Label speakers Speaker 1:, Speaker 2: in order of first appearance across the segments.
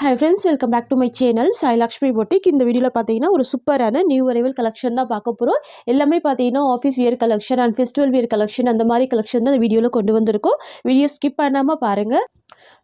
Speaker 1: Hi friends, welcome back to my channel Sai Lakshmi Boutique. இந்த வீடியோல பாத்தீங்கன்னா ஒரு சூப்பரான நியூ அரைவல் கலெக்ஷன் தான் பார்க்க போறோம். எல்லாமே பாத்தீங்கன்னா office wear collection and festival wear collection அந்த மாதிரி கலெக்ஷன் தான் இந்த வீடியோல கொண்டு வந்திருக்கோம். வீடியோ ஸ்கிப் பண்ணாம பாருங்க.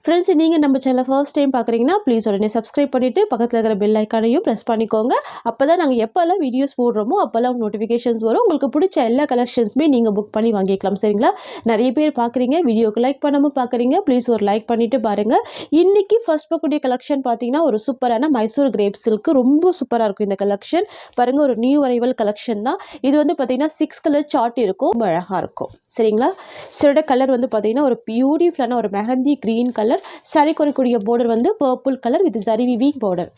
Speaker 1: ஃப்ரெண்ட்ஸ், நீங்கள் நம்ம சேனல் ஃபர்ஸ்ட் டைம் பார்க்குறீங்கன்னா ப்ளீஸ் உடனே சப்ஸ்கிரைப் பண்ணிவிட்டு பக்கத்தில் இருக்கிற பெல் ஐக்கானையும் ப்ரெஸ் பண்ணிக்கோங்க. அப்போ தான் நாங்கள் எப்போல்லாம் வீடியோஸ் போடுறோமோ அப்போல்லாம் நோட்டிஃபிகேஷன்ஸ் வரும். உங்களுக்கு பிடிச்ச எல்லா கலெக்ஷன்ஸுமே நீங்கள் புக் பண்ணி வாங்கிக்கலாம். சரிங்களா? நிறைய பேர் பார்க்குறீங்க, வீடியோக்கு லைக் பண்ணாமல் பார்க்குறீங்க. ப்ளீஸ் ஒரு லைக் பண்ணிவிட்டு பாருங்கள். இன்றைக்கி ஃபர்ஸ்ட் பார்க்கக்கூடிய கலெக்ஷன் பார்த்தீங்கன்னா ஒரு சூப்பரான மைசூர் கிரேப் சில்க்கு. ரொம்ப சூப்பராக இருக்கும் இந்த கலெக்ஷன். பாருங்கள், ஒரு நியூ அரைவல் கலெக்ஷன் தான் இது. வந்து பார்த்தீங்கன்னா 6 கலர் சார்ட் இருக்கும். ரொம்ப அழகாக இருக்கும். சரிங்களா? சிலோட கலர் வந்து பார்த்தீங்கன்னா ஒரு பியூட்டிஃபுல்லான ஒரு மெஹந்தி க்ரீன் கலர். சாரிக்கு வரக்கூடிய பார்டர் வந்து purple colour with zari weaving border.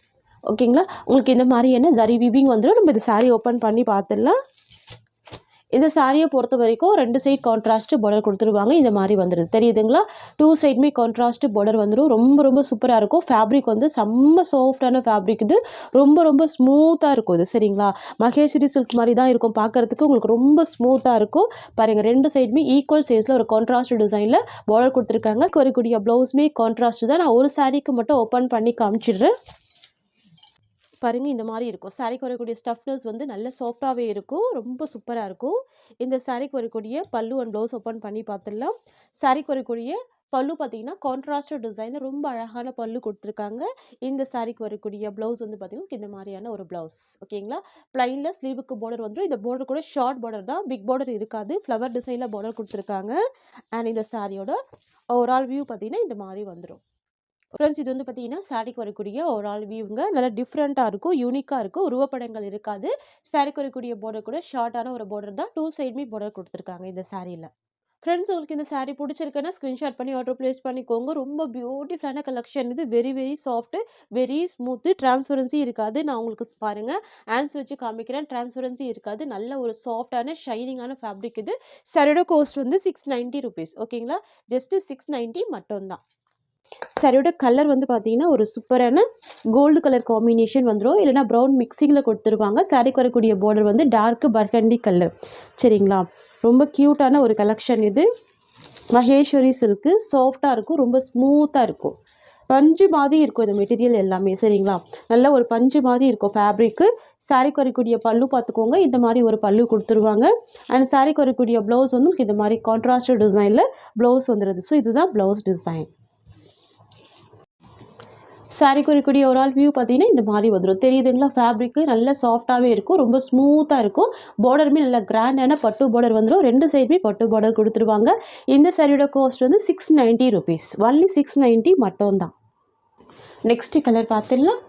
Speaker 1: ஓகேங்களா? உங்களுக்கு இந்த மாதிரியான ஜரி வீவிங் வந்துடும். நம்ம இந்த சாரி ஓப்பன் பண்ணி பார்த்துடலாம். இந்த சாரியை பொறுத்த வரைக்கும் 2 சைட் கான்ட்ராஸ்ட் பார்டர் கொடுத்துருவாங்க. இந்த மாதிரி வந்துடுது, தெரியுதுங்களா? 2 சைடுமே கான்ட்ராஸ்ட் பார்டர் வந்துடும். ரொம்ப சூப்பராக இருக்கும். ஃபேப்ரிக் வந்து செம்ம சாஃப்டான ஃபேப்ரிக். இது ரொம்ப ஸ்மூத்தாக இருக்கும் இது. சரிங்களா? மகேஸ்வரி சில்க் மாதிரி தான் இருக்கும் பார்க்குறதுக்கு. உங்களுக்கு ரொம்ப ஸ்மூத்தாக இருக்கும். பாருங்கள், 2 சைடுமே ஈக்குவல் சைஸில் ஒரு கான்ட்ராஸ்ட் டிசைனில் பார்டர் கொடுத்துருக்காங்க. வரக்கூடிய ப்ளவுஸுமே கான்ட்ராஸ்ட் தான். நான் ஒரு சாரிக்கு மட்டும் ஓப்பன் பண்ணி காமிச்சிடுறேன். பாருங்கள், இந்த மாதிரி இருக்கும். சாரிக்கு வரக்கூடிய ஸ்டஃப்னஸ் வந்து நல்ல சாஃப்டாகவே இருக்கும். ரொம்ப சூப்பராக இருக்கும். இந்த சாரிக்கு வரக்கூடிய பல்லு அண்ட் ப்ளவுஸ் ஓப்பன் பண்ணி பார்த்துடலாம். சாரிக்கு வரக்கூடிய பல்லு பார்த்தீங்கன்னா கான்ட்ராஸ்ட் டிசைனில் ரொம்ப அழகான பல்லு கொடுத்துருக்காங்க. இந்த சாரிக்கு வரக்கூடிய ப்ளவுஸ் வந்து பார்த்தீங்கன்னா இந்த மாதிரியான ஒரு ப்ளவுஸ். ஓகேங்களா? ப்ளைனில் ஸ்லீவுக்கு பார்டர் வந்துடும். இந்த பார்டர் கூட ஷார்ட் பார்டர் தான், பிக் பார்டர் இருக்காது. ஃப்ளவர் டிசைனில் பார்டர் கொடுத்துருக்காங்க. அண்ட் இந்த சாரியோட ஓவரால் வியூ பார்த்தீங்கன்னா இந்த மாதிரி வந்துடும். ஃப்ரெண்ட்ஸ், இது வந்து பார்த்தீங்கன்னா சாரிக்கு வரக்கூடிய ஒரு ஆல் வியூங்க. நல்லா டிஃப்ரெண்ட்டாக இருக்கும், யூனிக்காக இருக்கும். உருவப்படங்கள் இருக்காது. சாரிக்கு வரக்கூடிய பார்டர் கூட ஷார்ட்டான ஒரு பார்டர் தான். 2 சைடுமே பார்டர் கொடுத்துருக்காங்க இந்த சாரியில். ஃப்ரெண்ட்ஸ், உங்களுக்கு இந்த சாரி பிடிச்சிருக்குன்னா ஸ்க்ரீன்ஷாட் பண்ணி ஆர்டர் ப்ளேஸ் பண்ணிக்கோங்க. ரொம்ப பியூட்டிஃபுல்லான கலெக்ஷன் இது. Very soft, very smooth. Transparency இருக்காது. நான் உங்களுக்கு பாருங்கள் ஹேண்ட்ஸ் வச்சு காமிக்கிறேன். டிரான்ஸ்பரன்சி இருக்காது. நல்ல ஒரு சாஃப்டான ஷைனிங்கான ஃபேப்ரிக் இது. சாரியோட காஸ்ட் வந்து 690 ருபீஸ். ஓகேங்களா? ஜஸ்ட்டு 690 மட்டும்தான். சாரியோட கலர் வந்து பார்த்தீங்கன்னா ஒரு சூப்பரான கோல்டு கலர் காம்பினேஷன் வந்துடும். இல்லைனா ப்ரௌன் மிக்சிங்கில் கொடுத்துருவாங்க. சாரிக்கு வரக்கூடிய பார்டர் வந்து டார்க் பர்கண்டி கலர். சரிங்களா? ரொம்ப க்யூட்டான ஒரு கலெக்ஷன் இது. மகேஸ்வரி சில்க்கு. சாஃப்டாக இருக்கும், ரொம்ப ஸ்மூத்தாக இருக்கும். பஞ்சு மாதிரி இருக்கும் இந்த மெட்டீரியல் எல்லாமே. சரிங்களா? நல்ல ஒரு பஞ்சு மாதிரி இருக்கும் ஃபேப்ரிக்கு. சாரிக்கு வரக்கூடிய பல்லு பார்த்துக்கோங்க. இந்த மாதிரி ஒரு பல்லு கொடுத்துருவாங்க. அண்ட் சாரிக்கு வரக்கூடிய ப்ளவுஸ் வந்து இந்த மாதிரி கான்ட்ராஸ்ட் டிசைனில் ப்ளவுஸ் வந்துடுது. ஸோ இதுதான் ப்ளவுஸ் டிசைன். சாரிக்கு வரக்கூடிய ஒரு ஆல் வியூ பார்த்தீங்கன்னா இந்த மாதிரி வந்துடும். தெரியுதுங்களா? ஃபேப்ரிக்கு நல்ல சாஃப்டாகவே இருக்கும். ரொம்ப ஸ்மூத்தாக இருக்கும். பார்டருமே நல்ல கிராண்டான பட்டு பார்டர் வந்துடும். 2 சைடுமே பட்டு பார்டர் கொடுத்துருவாங்க. இந்த சாரியோட காஸ்ட் வந்து 690 ருபீஸ். ஒன்லி 690 மட்டும்தான். நெக்ஸ்ட் கலர் பார்த்துடலாம்.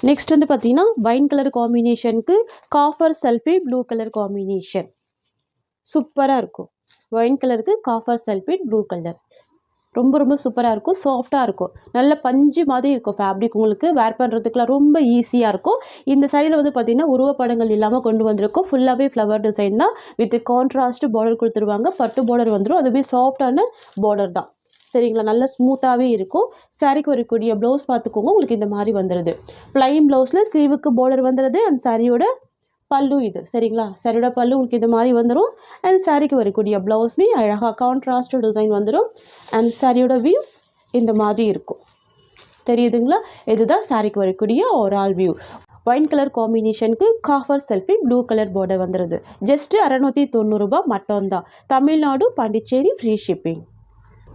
Speaker 1: நெக்ஸ்ட் வந்து பார்த்தீங்கன்னா வைன் கலர் காம்பினேஷனுக்கு copper sulphate blue colour combination. சூப்பராக இருக்கும். வைன் கலருக்கு காஃபர் சல்ஃபேட் ப்ளூ கலர். ரொம்ப சூப்பராக இருக்கும். சாஃப்டாக இருக்கும். நல்ல பஞ்சு மாதிரி இருக்கும் ஃபேப்ரிக். உங்களுக்கு வேர் பண்ணுறதுக்குலாம் ரொம்ப ஈஸியாக இருக்கும். இந்த சைடில் வந்து பார்த்திங்கன்னா உருவப்படங்கள் இல்லாமல் கொண்டு வந்திருக்கும். ஃபுல்லாகவே ஃப்ளவர் டிசைன் தான். வித் கான்ட்ராஸ்ட் பார்டர் கொடுத்துருவாங்க. பட்டு பார்டர் வந்துடும். அதுவே சாஃப்டான பார்டர் தான். சரிங்களா? நல்ல ஸ்மூத்தாகவே இருக்கும். சாரிக்கு வரக்கூடிய ப்ளவுஸ் பார்த்துக்கோங்க. உங்களுக்கு இந்த மாதிரி வந்துடுது. ப்ளைன் ப்ளவுஸில் ஸ்லீவுக்கு பார்டர் வந்துடுது. அண்ட் சாரியோட பல்லு இது. சரிங்களா? சாரியோட பல்லு உங்களுக்கு இந்த மாதிரி வந்துடும். அண்ட் சாரிக்கு வரக்கூடிய ப்ளவுஸ்மே அழகாக கான்ட்ராஸ்ட் டிசைன் வந்துடும். அண்ட் சாரியோட வியூ இந்த மாதிரி இருக்கும். தெரியுதுங்களா? இதுதான் சாரிக்கு வரக்கூடிய ஒரு ஆல் வியூ. ஒயின் கலர் காம்பினேஷனுக்கு copper sulphate blue colour border வந்துடுது. ஜஸ்ட்டு 690 ரூபாய் மட்டும்தான். Tamil Nadu, Pondicherry free shipping.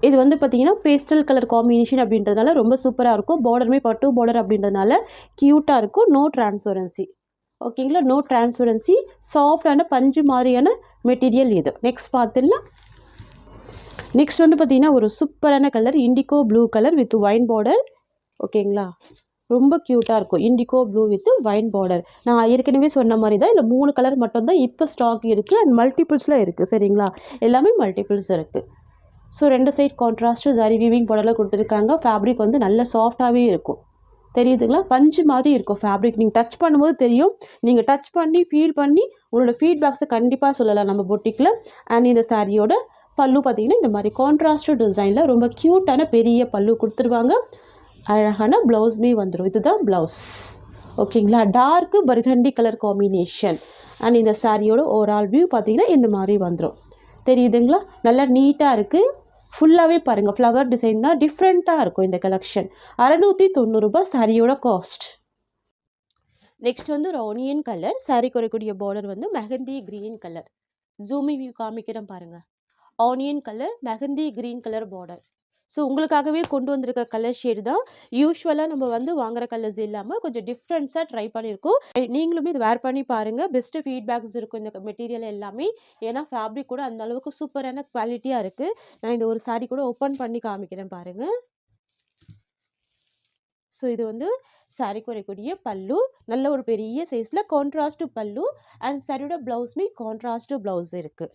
Speaker 1: இது வந்து பார்த்தீங்கன்னா பேஸ்டல் கலர் காம்பினேஷன் அப்படின்றதுனால ரொம்ப சூப்பராக இருக்கும். பார்டருமே பட்டு பார்டர் அப்படின்றதுனால க்யூட்டாக இருக்கும். No transparency. ஓகேங்களா? No transparency. சாஃப்டான பஞ்சு மாதிரியான மெட்டீரியல் இது. நெக்ஸ்ட் பார்த்துடலாம். நெக்ஸ்ட் வந்து பார்த்தீங்கன்னா ஒரு சூப்பரான colour indigo blue colour with wine border. ஓகேங்களா? ரொம்ப க்யூட்டாக இருக்கும். Indigo blue with wine border. நான் ஏற்கனவே சொன்ன மாதிரி தான் இதில் 3 கலர் மட்டும்தான் இப்போ ஸ்டாக் இருக்குது. அண்ட் மல்டிபிள்ஸில் இருக்குது. சரிங்களா? எல்லாமே மல்டிபிள்ஸ் இருக்குது. So 2 side contrast zari weaving பார்டரில் கொடுத்துருக்காங்க. ஃபேப்ரிக் வந்து நல்ல சாஃப்டாகவே இருக்கும். தெரியுதுங்களா? பஞ்சு மாதிரி இருக்கும் ஃபேப்ரிக். நீங்கள் டச் பண்ணும்போது தெரியும். நீங்கள் டச் பண்ணி ஃபீல் பண்ணி உங்களோட ஃபீட்பேக்ஸை கண்டிப்பாக சொல்லலாம் நம்ம பொட்டிக்கில். அண்ட் இந்த சாரியோட பல்லு பார்த்தீங்கன்னா இந்த மாதிரி கான்ட்ராஸ்ட் டிசைனில் ரொம்ப க்யூட்டான பெரிய பல்லு கொடுத்துருவாங்க. அழகான ப்ளவுஸ்மே வந்துடும். இதுதான் ப்ளவுஸ். ஓகேங்களா? Dark burgundy colour combination. And இந்த சாரியோட ஓவரால் வியூ பார்த்தீங்கன்னா இந்த மாதிரி வந்துடும். தெரியுதுங்களா? நல்லா நீட்டாக இருக்குது. ஃபுல்லாகவே பாருங்கள் ஃப்ளவர் டிசைன் தான், டிஃப்ரெண்ட்டாக இருக்கும் இந்த கலெக்ஷன். 690 ரூபாய் சாரியோட காஸ்ட். நெக்ஸ்ட் வந்து ஒரு ஆனியன் கலர் சாரிக்கு வரக்கூடிய பார்டர் வந்து mehndi green colour. Zomi view காமிக்கிறேன் பாருங்கள். Onion colour mehndi green colour border. So உங்களுக்காகவே கொண்டு வந்திருக்க கலர் ஷேடு தான். யூஸ்வலாக நம்ம வந்து வாங்குற கலர்ஸ் இல்லாமல் கொஞ்சம் டிஃப்ரெண்ட்ஸாக ட்ரை பண்ணியிருக்கோம். நீங்களுமே இது வேர் பண்ணி பாருங்கள். பெஸ்ட்டு ஃபீட்பேக்ஸ் இருக்கும் இந்த மெட்டீரியல் எல்லாமே. ஏன்னா ஃபேப்ரிக் கூட அந்த அளவுக்கு சூப்பரான குவாலிட்டியாக இருக்குது. நான் இந்த ஒரு சாரீ கூட ஓப்பன் பண்ணி காமிக்கிறேன் பாருங்கள். ஸோ இது வந்து சாரிக்கு வரக்கூடிய பல்லு, நல்ல ஒரு பெரிய சைஸில் கான்ட்ராஸ்ட் பல்லு அண்ட் சாரியோட ப்ளவுஸ்மே கான்ட்ராஸ்ட் ப்ளவுஸ் இருக்குது.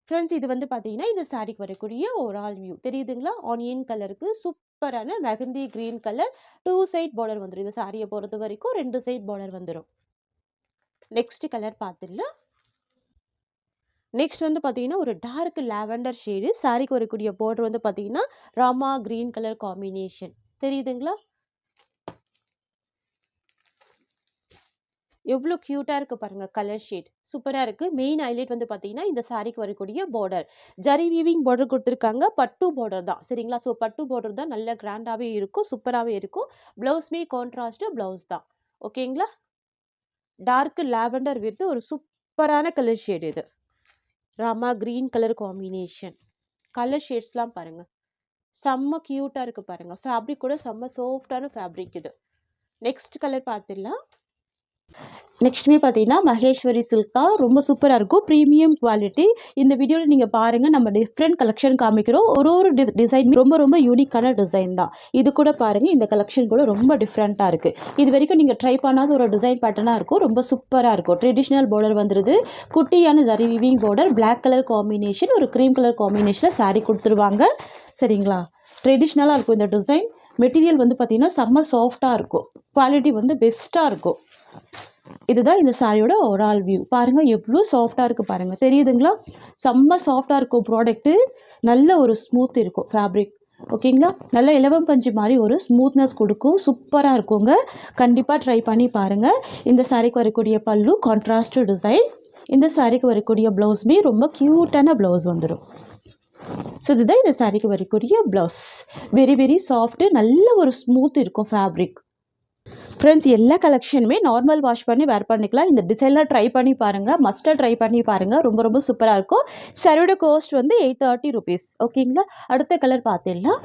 Speaker 1: ஃப்ரெண்ட்ஸ் இது வந்து பார்த்தீங்கன்னா இந்த சாரிக்கு வரக்கூடிய ஓவரால் வியூ தெரியுதுங்களா? ஆனியன் கலருக்கு சூப்பரான mehndi green colour 2 side border வந்துடும். இந்த சாரியை பொறுத்த வரைக்கும் 2 சைட் பார்டர் வந்துடும். நெக்ஸ்ட் கலர் பார்த்துடலாம். நெக்ஸ்ட் வந்து பார்த்தீங்கன்னா ஒரு டார்க் லாவெண்டர் ஷேடு சாரிக்கு வரக்கூடிய பார்டர் வந்து பார்த்தீங்கன்னா ராமா கிரீன் கலர் காம்பினேஷன் தெரியுதுங்களா? எவ்வளோ க்யூட்டாக இருக்குது பாருங்கள். கலர் ஷேட் சூப்பராக இருக்குது. மெயின் ஹைலைட் வந்து பார்த்தீங்கன்னா இந்த சாரிக்கு வரக்கூடிய பார்டர் ஜரி வீவிங் பார்டர் கொடுத்துருக்காங்க. பட்டு பார்டர் தான் சரிங்களா? ஸோ பட்டு பார்டர் தான் நல்ல கிராண்டாகவே இருக்கும், சூப்பராகவே இருக்கும். ப்ளவுஸ்மே கான்ட்ராஸ்ட்டு ப்ளவுஸ் தான். ஓகேங்களா? டார்க் லாவெண்டர் வித் ஒரு சூப்பரான கலர் ஷேட் இது. Rama green colour combination. Colour ஷேட்ஸ்லாம் பாருங்கள், செம்ம க்யூட்டாக இருக்குது பாருங்கள். ஃபேப்ரிக் கூட செம்ம சாஃப்டான ஃபேப்ரிக் இது. நெக்ஸ்ட் கலர் பார்த்துடலாம். நெக்ஸ்ட்டுமே பார்த்தீங்கன்னா மகேஸ்வரி சில்க் தான். ரொம்ப சூப்பராக இருக்கும், ப்ரீமியம் குவாலிட்டி. இந்த வீடியோவில் நீங்கள் பாருங்கள், நம்ம டிஃப்ரெண்ட் கலெக்ஷன் காமிக்கிறோம். ஒரு டிசைன் ரொம்ப யூனிக்கான டிசைன் தான். இது கூட பாருங்கள், இந்த கலெக்ஷன் கூட ரொம்ப டிஃப்ரெண்ட்டாக இருக்குது. இது வரைக்கும் நீங்கள் ட்ரை பண்ணாத ஒரு டிசைன் பேட்டர்னாக இருக்கும், ரொம்ப சூப்பராக இருக்கும். ட்ரெடிஷ்னல் பார்டர் வந்துடுது, குட்டியான zari weaving border, black colour combination, ஒரு க்ரீம் கலர் காம்பினேஷனில் சாரீ கொடுத்துருவாங்க சரிங்களா? ட்ரெடிஷ்னலாக இருக்கும் இந்த டிசைன். மெட்டீரியல் வந்து பார்த்திங்கன்னா செம்ம சாஃப்டாக இருக்கும், குவாலிட்டி வந்து பெஸ்ட்டாக இருக்கும். இதுதான் இந்த சாரியோட ஓவரால் வியூ. பாருங்கள் எவ்வளோ சாஃப்டாக இருக்குது பாருங்கள், தெரியுதுங்களா? செம்ம சாஃப்டாக இருக்கும் ப்ராடக்ட்டு. நல்ல ஒரு ஸ்மூத் இருக்கும் ஃபேப்ரிக். ஓகேங்களா? நல்ல இலவம் பஞ்சு மாதிரி ஒரு ஸ்மூத்னஸ் கொடுக்கும், சூப்பராக இருக்குங்க. கண்டிப்பாக ட்ரை பண்ணி பாருங்கள். இந்த சாரிக்கு வரக்கூடிய பல்லு கான்ட்ராஸ்ட் டிசைன். இந்த சாரிக்கு வரக்கூடிய ப்ளவுஸ்மே ரொம்ப க்யூட்டான ப்ளவுஸ் வந்துடும். ஸோ இதுதான் இந்த சாரிக்கு வரக்கூடிய ப்ளவுஸ். வெரி சாஃப்ட்டு, நல்ல ஒரு ஸ்மூத் இருக்கும் ஃபேப்ரிக். ஃப்ரெண்ட்ஸ் எல்லா கலெக்ஷனுமே நார்மல் வாஷ் பண்ணி வேர் பண்ணிக்கலாம். இந்த டிசைனில் ட்ரை பண்ணி பாருங்கள், மஸ்ட்டாக ட்ரை பண்ணி பாருங்கள். ரொம்ப சூப்பராக இருக்கும். சாரியோட காஸ்ட் வந்து 830 rupees. ஓகேங்களா? அடுத்த கலர் பார்த்துடலாம்.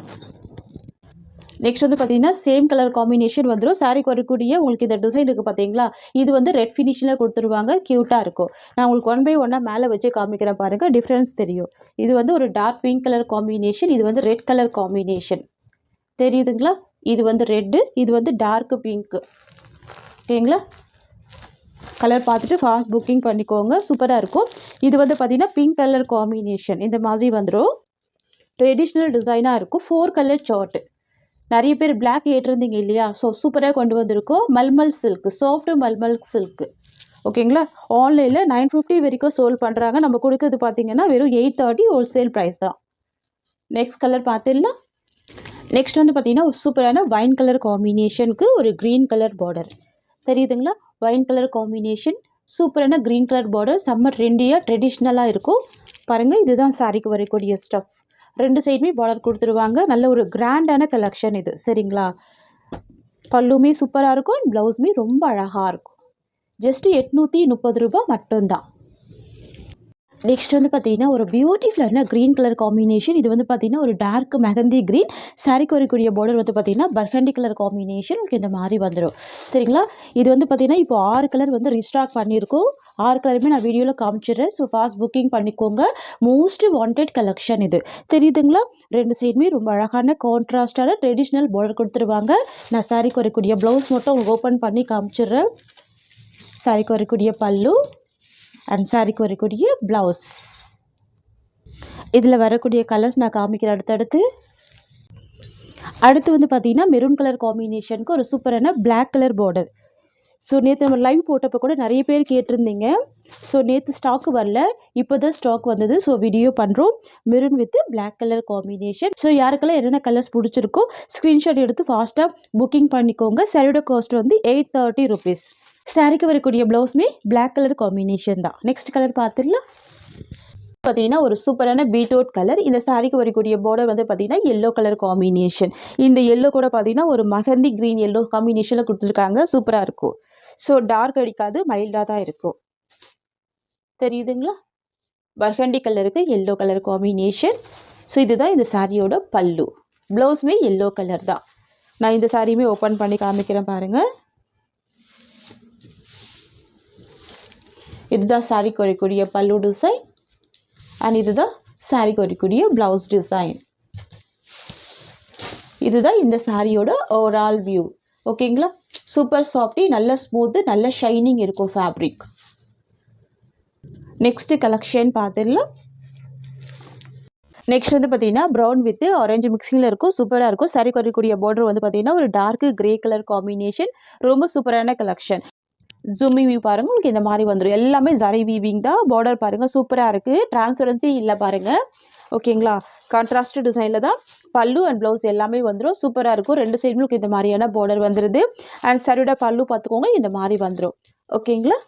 Speaker 1: நெக்ஸ்ட் வந்து பார்த்தீங்கன்னா சேம் கலர் காம்பினேஷன் வந்துடும். சாரிக்கு வரக்கூடிய உங்களுக்கு இந்த டிசைன் இருக்குது பார்த்தீங்களா? இது வந்து ரெட் ஃபினிஷில் கொடுத்துருவாங்க, க்யூட்டாக இருக்கும். நான் உங்களுக்கு 1 by 1 மேலே வச்சு காமிக்கிறேன் பாருங்கள், டிஃப்ரென்ஸ் தெரியும். இது வந்து ஒரு டார்க் பிங்க் கலர் காம்பினேஷன், இது வந்து ரெட் கலர் காம்பினேஷன் தெரியுதுங்களா? இது வந்து ரெட்டு, இது வந்து டார்க் பிங்க்கு. ஓகேங்களா? கலர் பார்த்துட்டு ஃபாஸ்ட் புக்கிங் பண்ணிக்கோங்க, சூப்பராக இருக்கும். இது வந்து பார்த்திங்கன்னா பிங்க் கலர் காம்பினேஷன் இந்த மாதிரி வந்துடும். ட்ரெடிஷ்னல் டிசைனாக இருக்கும். 4 கலர் சார்ட்டு. நிறைய பேர் பிளாக் ஏற்றிருந்தீங்க இல்லையா? ஸோ சூப்பராக கொண்டு வந்திருக்கோம். Mulmul silk, soft mulmul silk. ஓகேங்களா? ஆன்லைனில் 950 வரைக்கும் சோல் பண்ணுறாங்க. நம்ம கொடுக்குறது பார்த்திங்கன்னா வெறும் 830 ஹோல்சேல் ப்ரைஸ் தான். நெக்ஸ்ட் கலர் பார்த்துடலாம். நெக்ஸ்ட் வந்து பார்த்தீங்கன்னா ஒரு சூப்பரான வைன் கலர் காம்பினேஷனுக்கு ஒரு க்ரீன் கலர் பார்டர் தெரியுதுங்களா? வைன் கலர் காம்பினேஷன், சூப்பரான க்ரீன் கலர் பார்டர், செம்ம ட்ரெண்டியாக ட்ரெடிஷ்னலாக இருக்கும் பாருங்கள். இதுதான் சாரிக்கு வரக்கூடிய ஸ்டஃப். 2 சைடுமே பார்டர் கொடுத்துருவாங்க. நல்ல ஒரு கிராண்டான கலெக்ஷன் இது சரிங்களா? பல்லுமே சூப்பராக இருக்கும், ப்ளவுஸுமே ரொம்ப அழகாக இருக்கும். ஜஸ்ட் 830 ரூபாய் மட்டும்தான். நெக்ஸ்ட் வந்து பார்த்தீங்கன்னா ஒரு பியூட்டிஃபுல்லான க்ரீன் கலர் காம்பினேஷன். இது வந்து பார்த்தீங்கன்னா ஒரு டார்க் மெஹந்தி க்ரீன். சாரிக்கு வரக்கூடிய பார்டர் வந்து பார்த்தீங்கன்னா பர்கண்டி கலர் காம்பினேஷன் இந்த மாதிரி வந்துடும் சரிங்களா? இது வந்து பார்த்தீங்கன்னா இப்போ 6 கலர் வந்து ரீஸ்டாக் பண்ணியிருக்கோம். 6 கலருமே நான் வீடியோவில் காமிச்சிடுறேன். ஸோ ஃபாஸ்ட் புக்கிங் பண்ணிக்கோங்க. மோஸ்ட் வாண்டட் கலெக்ஷன் இது தெரியுதுங்களா? 2 சைடுமே ரொம்ப அழகான கான்ட்ராஸ்டான ட்ரெடிஷ்னல் பார்டர் கொடுத்துருவாங்க. நான் சாரிக்கு வரக்கூடிய ப்ளவுஸ் மட்டும் ஓப்பன் பண்ணி காமிச்சிடுறேன். சாரிக்கு வரக்கூடிய பல்லு அண்ட் சாரிக்கு வரக்கூடிய ப்ளவுஸ். இதில் வரக்கூடிய கலர்ஸ் நான் காமிக்கிறேன் அடுத்து வந்து பார்த்தீங்கன்னா மெரூன் கலர் காம்பினேஷனுக்கு ஒரு சூப்பரான பிளாக் கலர் பார்டர். ஸோ நேற்று நம்ம லைவ் போட்டப்போ கூட நிறைய பேர் கேட்டிருந்தீங்க. ஸோ நேற்று ஸ்டாக்கு வரல, இப்போ தான் ஸ்டாக் வந்தது. ஸோ வீடியோ பண்ணுறோம். Maroon with black colour combination. So யாருக்கெல்லாம் என்னென்ன கலர்ஸ் பிடிச்சிருக்கோ ஸ்க்ரீன்ஷாட் எடுத்து ஃபாஸ்ட்டாக புக்கிங் பண்ணிக்கோங்க. சாரியோட காஸ்ட் வந்து 830 rupees. சாரிக்கு வரக்கூடிய ப்ளவுஸ்மே பிளாக் கலர் காம்பினேஷன் தான். நெக்ஸ்ட் கலர் பார்த்துடலாம். பார்த்தீங்கன்னா ஒரு சூப்பரான பீட்ரூட் கலர். இந்த சாரிக்கு வரக்கூடிய பார்டர் வந்து பார்த்தீங்கன்னா எல்லோ கலர் காம்பினேஷன். இந்த எல்லோ கூட பார்த்தீங்கன்னா ஒரு மகந்தி கிரீன் எல்லோ காம்பினேஷனில் கொடுத்துருக்காங்க. சூப்பராக இருக்கும். ஸோ டார்க் அடிக்காது, மைல்டாக தான் இருக்கும். தெரியுதுங்களா? பர்கண்டி கலருக்கு எல்லோ கலர் காம்பினேஷன். ஸோ இதுதான் இந்த சாரியோட பல்லு. ப்ளவுஸுமே எல்லோ கலர் தான். நான் இந்த சாரியுமே ஓப்பன் பண்ணி காமிக்கிறேன் பாருங்கள். இதுதான் சாரிக்கு வரக்கூடிய பல்லு டிசைன். அண்ட் இதுதான் சாரிக்கு வரக்கூடிய ப்ளவுஸ் டிசைன். இதுதான் இந்த சாரியோட ஓவரால் வியூ. ஓகேங்களா? சூப்பர் சாஃப்டி, நல்ல ஸ்மூத்து, நல்ல ஷைனிங் இருக்கும் ஃபேப்ரிக். நெக்ஸ்ட் கலெக்ஷன் பார்த்துடலாம். நெக்ஸ்ட் வந்து பார்த்தீங்கன்னா ப்ரௌன் வித் ஆரஞ்சு மிக்சிங்கில் இருக்கும். சூப்பராக இருக்கும். சாரிக்கு வரக்கூடிய பார்டர் வந்து பார்த்தீங்கன்னா ஒரு டார்க் கிரே கலர் காம்பினேஷன். ரொம்ப சூப்பரான கலெக்ஷன். ஜூமிங் வியூ பாருங்கள், உங்களுக்கு இந்த மாதிரி வந்துடும். எல்லாமே ஜரி வீவிங் தான். பார்டர் பாருங்கள், சூப்பராக இருக்குது. டிரான்ஸ்பரன்சி இல்லை பாருங்கள். ஓகேங்களா? கான்ட்ராஸ்ட் டிசைனில் தான் பல்லு அண்ட் ப்ளவுஸ் எல்லாமே வந்துடும். சூப்பராக இருக்கும். ரெண்டு சைடுமே உங்களுக்கு இந்த மாதிரியான பார்டர் வந்துடுது. அண்ட் சரியோட பல்லு பார்த்துக்கோங்க, இந்த மாதிரி வந்துடும். ஓகேங்களா?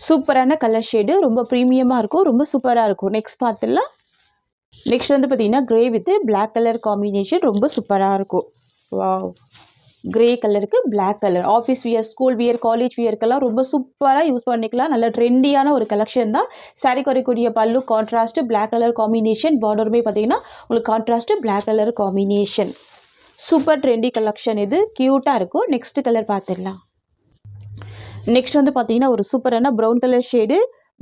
Speaker 1: சூப்பரான கலர் ஷேடு, ரொம்ப ப்ரீமியமாக இருக்கும், ரொம்ப சூப்பராக இருக்கும். நெக்ஸ்ட் பார்த்துடலாம். நெக்ஸ்ட் வந்து பார்த்தீங்கன்னா grey with black colour combination. ரொம்ப சூப்பராக இருக்கும். வாவ்! கிரே கலருக்கு black colour. Office wear, school wear, college வியர்க்கெல்லாம் ரொம்ப சூப்பராக யூஸ் பண்ணிக்கலாம். நல்ல ட்ரெண்டியான ஒரு கலெக்ஷன் தான். சாரி குறைக்கூடிய pallu contrast black colour combination. பார்டருமே பார்த்தீங்கன்னா உங்களுக்கு contrast black colour combination. Super trendy collection. இது க்யூட்டாக இருக்கும். நெக்ஸ்ட் கலர் பார்த்துடலாம். நெக்ஸ்ட் வந்து பார்த்தீங்கன்னா ஒரு சூப்பரான ப்ரௌன் கலர் ஷேடு.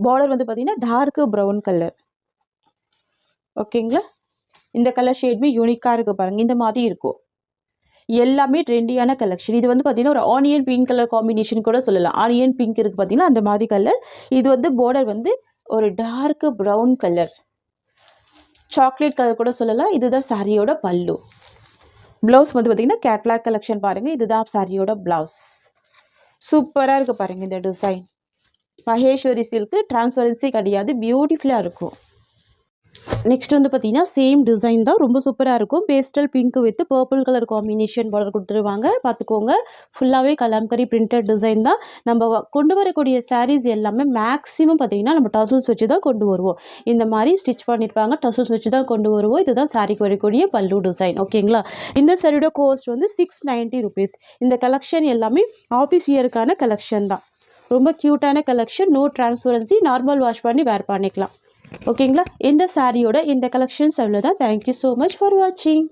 Speaker 1: பார்டர் வந்து பார்த்தீங்கன்னா டார்க் ப்ரௌன் கலர். ஓகேங்களா? இந்த கலர் ஷேடுமே யூனிக்காக இருக்குது பாருங்கள். இந்த மாதிரி இருக்கும். எல்லாமே ட்ரெண்டியான கலெக்ஷன். இது வந்து பார்த்தீங்கன்னா ஒரு ஆனியன் பிங்க் கலர் காம்பினேஷன் கூட சொல்லலாம். ஆனியன் பிங்க் இருக்குது பார்த்தீங்கன்னா அந்த மாதிரி கலர். இது வந்து பார்டர் வந்து ஒரு dark brown colour, chocolate colour கூட சொல்லலாம். இதுதான் சாரியோட பல்லு. ப்ளவுஸ் வந்து பார்த்தீங்கன்னா கேட்லாக் கலெக்ஷன் பாருங்கள். இதுதான் சாரியோட ப்ளவுஸ். சூப்பராக இருக்குது பாருங்கள் இந்த டிசைன். மகேஸ்வரி சில்க்கு, டிரான்ஸ்பரன்சி கிடையாது, பியூட்டிஃபுல்லாக இருக்கும். நெக்ஸ்ட் வந்து பார்த்தீங்கன்னா சேம் டிசைன் தான். ரொம்ப சூப்பராக இருக்கும். Pastel pink with purple colour combination border கொடுத்துருவாங்க. பார்த்துக்கோங்க. ஃபுல்லாகவே கலாம்கரி பிரிண்டட் டிசைன் தான். நம்ம கொண்டு வரக்கூடிய சாரீஸ் எல்லாமே மேக்ஸிமம் பார்த்தீங்கன்னா நம்ம டசல்ஸ் வச்சு தான் கொண்டு வருவோம். இந்த மாதிரி ஸ்டிச் பண்ணியிருப்பாங்க. டசல்ஸ் வச்சு தான் கொண்டு வருவோம். இதுதான் சாரிக்கு வரக்கூடிய பல்லு டிசைன். ஓகேங்களா? இந்த சாரியோட கோஸ்ட் வந்து 690 ருபீஸ். இந்த கலெக்ஷன் எல்லாமே ஆஃபீஸ் வியருக்கான கலெக்ஷன் தான். ரொம்ப க்யூட்டான collection. No transparency, normal wash பண்ணி வேர் பண்ணிக்கலாம். ஓகேங்களா? இந்த சாரியோட இந்த கலெக்ஷன்ஸ் அவ்வளோதான். தேங்க்யூ ஸோ மச் ஃபார் வாட்சிங்.